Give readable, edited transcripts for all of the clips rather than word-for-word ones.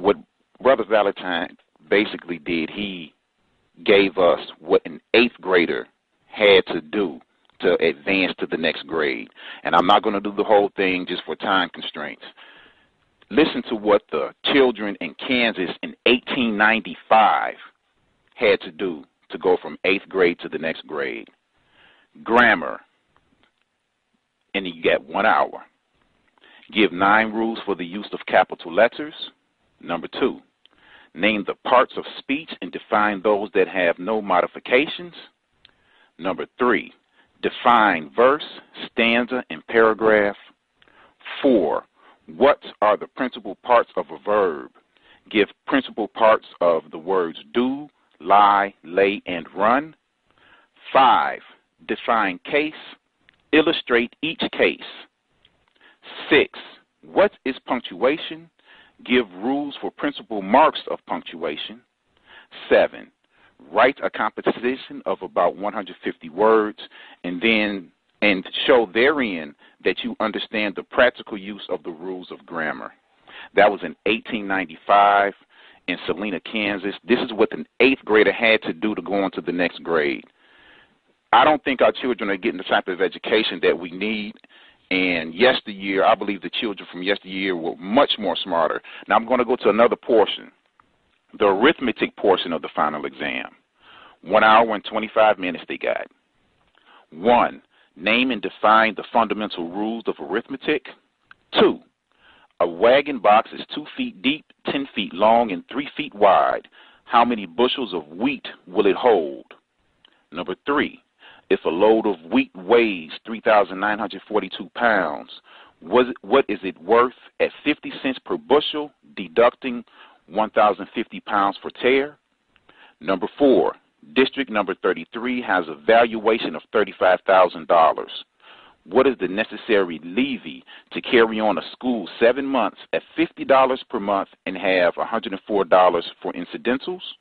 what Brother Valentine basically did, he gave us what an 8th grader had to do to advance to the next grade. And I'm not going to do the whole thing just for time constraints. Listen to what the children in Kansas in 1895 had to do to go from 8th grade to the next grade. Grammar, and you get 1 hour. Give 9 rules for the use of capital letters. Number 2, name the parts of speech and define those that have no modifications. Number 3, define verse, stanza, and paragraph. 4, what are the principal parts of a verb? Give principal parts of the words do, lie, lay, and run. 5, define case. Illustrate each case. 6, what is punctuation? Give rules for principal marks of punctuation. 7, write a composition of about 150 words and show therein that you understand the practical use of the rules of grammar. That was in 1895 in Salina, Kansas. This is what an 8th grader had to do to go on to the next grade. I don't think our children are getting the type of education that we need. And yesteryear, I believe the children from yesteryear were much more smarter. Now I'm going to go to another portion, the arithmetic portion of the final exam. 1 hour and 25 minutes they got. 1, name and define the fundamental rules of arithmetic. 2, a wagon box is 2 feet deep, 10 feet long, and 3 feet wide. How many bushels of wheat will it hold? Number 3, if a load of wheat weighs 3,942 pounds, what is it worth at 50 cents per bushel, deducting 1,050 pounds for tare? Number 4, District number 33 has a valuation of $35,000. What is the necessary levy to carry on a school 7 months at $50 per month and have $104 for incidentals?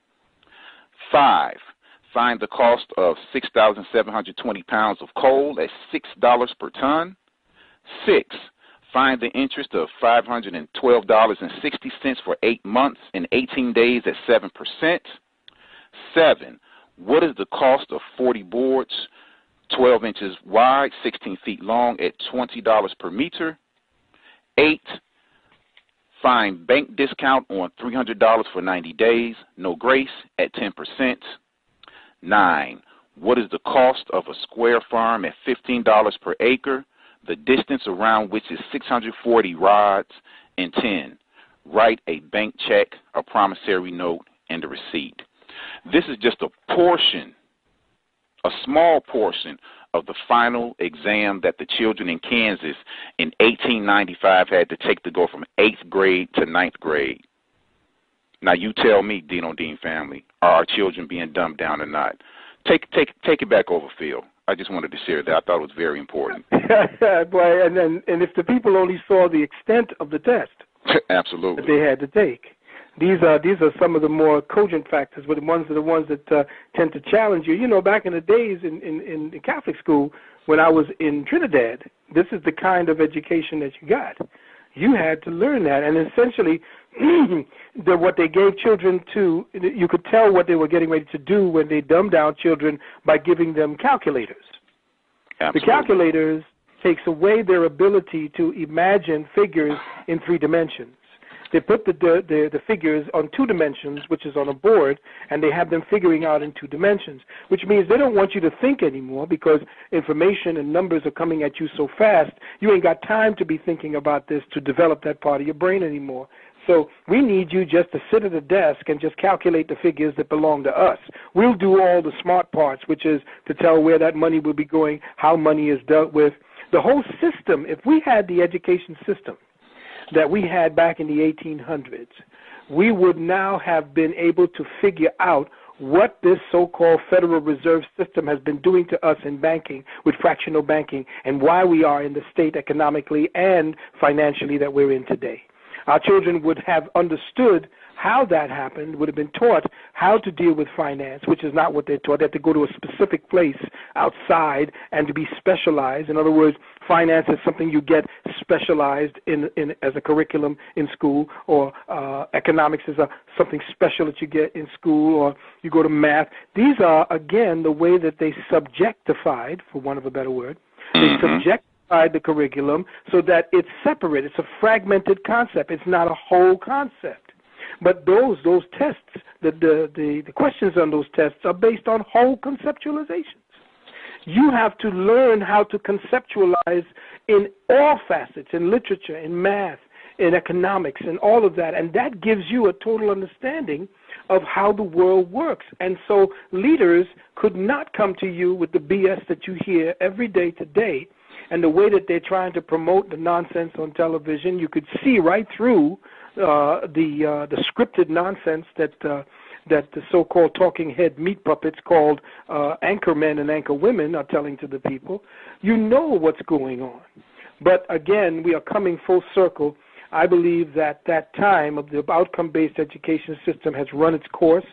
5, find the cost of 6,720 pounds of coal at $6 per ton. 6, find the interest of $512.60 for 8 months and 18 days at 7%. 7, what is the cost of 40 boards, 12 inches wide, 16 feet long at $20 per meter? 8, find bank discount on $300 for 90 days, no grace, at 10%. 9, what is the cost of a square farm at $15 per acre, the distance around which is 640 rods? And 10, write a bank check, a promissory note, and a receipt. This is just a portion, a small portion of the final exam that the children in Kansas in 1895 had to take to go from 8th grade to 9th grade. Now you tell me, Dino Dean family, are our children being dumbed down or not? Take it back over, Phil. I just wanted to share that. I thought it was very important. Boy, and if the people only saw the extent of the test Absolutely. that they had to take. These are some of the more cogent factors, but the ones that tend to challenge you. You know, back in the days in Catholic school, when I was in Trinidad, this is the kind of education that you got. You had to learn that, and essentially, what they gave children to, you could tell what they were getting ready to do when they dumbed down children by giving them calculators. Absolutely. The calculators takes away their ability to imagine figures in 3 dimensions. They put the figures on 2 dimensions, which is on a board, and they have them figuring out in 2 dimensions, which means they don't want you to think anymore because information and numbers are coming at you so fast, you ain't got time to be thinking about this to develop that part of your brain anymore. So we need you just to sit at a desk and just calculate the figures that belong to us. We'll do all the smart parts, which is to tell where that money will be going, how money is dealt with. The whole system, if we had the education system that we had back in the 1800s, we would now have been able to figure out what this so-called Federal Reserve System has been doing to us in banking, with fractional banking, and why we are in the state economically and financially that we're in today. Our children would have understood how that happened, would have been taught how to deal with finance, which is not what they're taught. They have to go to a specific place outside and to be specialized. In other words, finance is something you get specialized in as a curriculum in school, or economics is something special that you get in school, or you go to math. These are, again, the way that they subjectified, for want of a better word, they subjectified the curriculum so that it's separate. It's a fragmented concept. It's not a whole concept. But those tests, the questions on those tests are based on whole conceptualizations. You have to learn how to conceptualize in all facets, in literature, in math, in economics, and all of that, and that gives you a total understanding of how the world works. And so leaders could not come to you with the BS that you hear every day today, and the way that they're trying to promote the nonsense on television. You could see right through the scripted nonsense that the so-called talking head meat puppets called anchor men and anchor women are telling to the people. You know what's going on. But again, we are coming full circle. I believe that time of the outcome-based education system has run its course.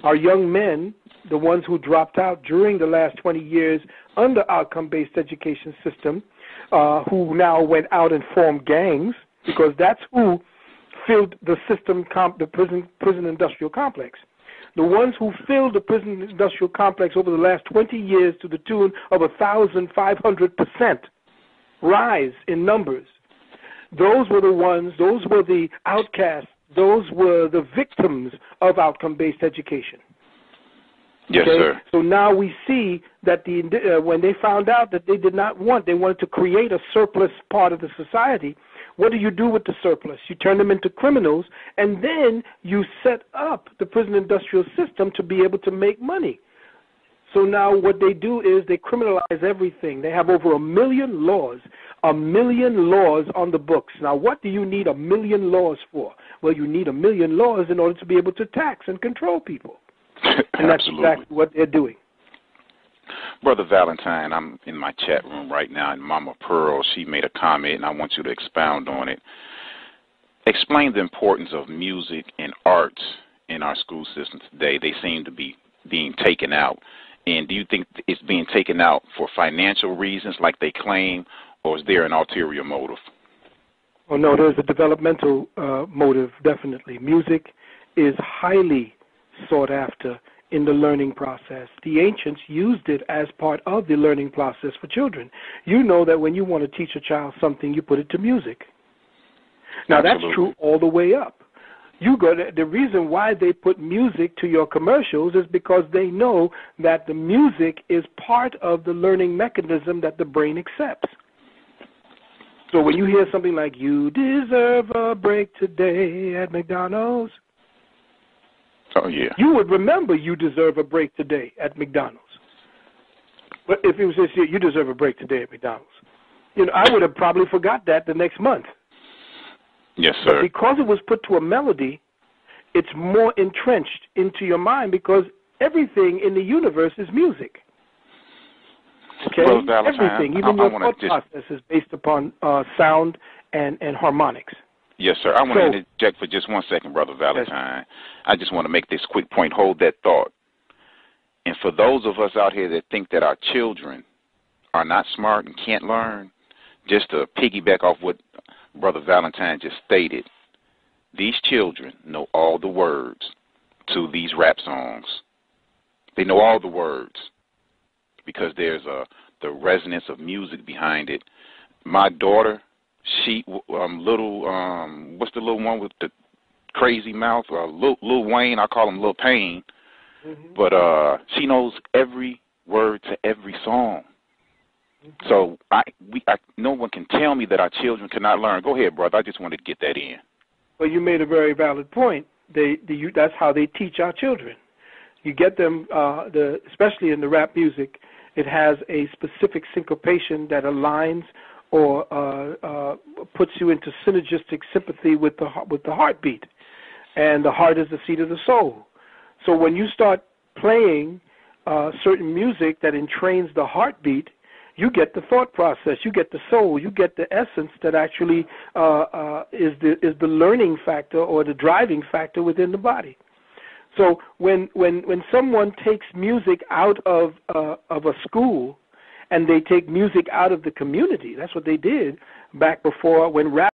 Our young men, the ones who dropped out during the last 20 years under outcome-based education system, who now went out and formed gangs, because that's who filled the system, the prison industrial complex. The ones who filled the prison industrial complex over the last 20 years to the tune of 1,500% rise in numbers. Those were the ones, those were the outcasts, those were the victims of outcome-based education. Yes, okay? sir. So now we see that when they found out that they wanted to create a surplus part of the society. What do you do with the surplus? You turn them into criminals, and then you set up the prison industrial system to be able to make money. So now what they do is they criminalize everything. They have over 1 million laws, 1 million laws on the books. Now, what do you need 1 million laws for? Well, you need 1 million laws in order to be able to tax and control people. And that's exactly what they're doing. Brother Valentine, I'm in my chat room right now, and Mama Pearl, she made a comment, and I want you to expound on it. Explain the importance of music and arts in our school system today. They seem to be being taken out. And do you think it's being taken out for financial reasons like they claim, or is there an ulterior motive? Oh, no, there's a developmental motive, definitely. Music is highly sought after in the learning process. The ancients used it as part of the learning process for children. You know that when you want to teach a child something, you put it to music. Now, Absolutely. That's true all the way up. The reason why they put music to your commercials is because they know that the music is part of the learning mechanism that the brain accepts. So when you hear something like, "You deserve a break today at McDonald's," oh, yeah, you would remember "You deserve a break today at McDonald's." But if it was just, "You deserve a break today at McDonald's," I would have probably forgot that the next month. Yes, sir. But because it was put to a melody, it's more entrenched into your mind because everything in the universe is music. Okay? Well, Valentine, everything, even your thought process is based upon sound and harmonics. Yes, sir. I want to interject for just 1 second, Brother Valentine. Yes. I just want to make this quick point. Hold that thought. And for those of us out here that think that our children are not smart and can't learn, just to piggyback off what Brother Valentine just stated, these children know all the words to these rap songs. They know all the words because there's the resonance of music behind it. My daughter, she what's the little one with the crazy mouth? Lil Wayne, I call him Lil Payne. Mm-hmm. But she knows every word to every song. Mm-hmm. So no one can tell me that our children cannot learn. Go ahead, brother. I just wanted to get that in. Well, you made a very valid point. That's how they teach our children. You get them, especially in the rap music, it has a specific syncopation that aligns or puts you into synergistic sympathy with the heartbeat, and the heart is the seat of the soul. So when you start playing certain music that entrains the heartbeat, you get the thought process, you get the soul, you get the essence that actually is the learning factor or the driving factor within the body. So when someone takes music out of a school and they take music out of the community, that's what they did back before when rap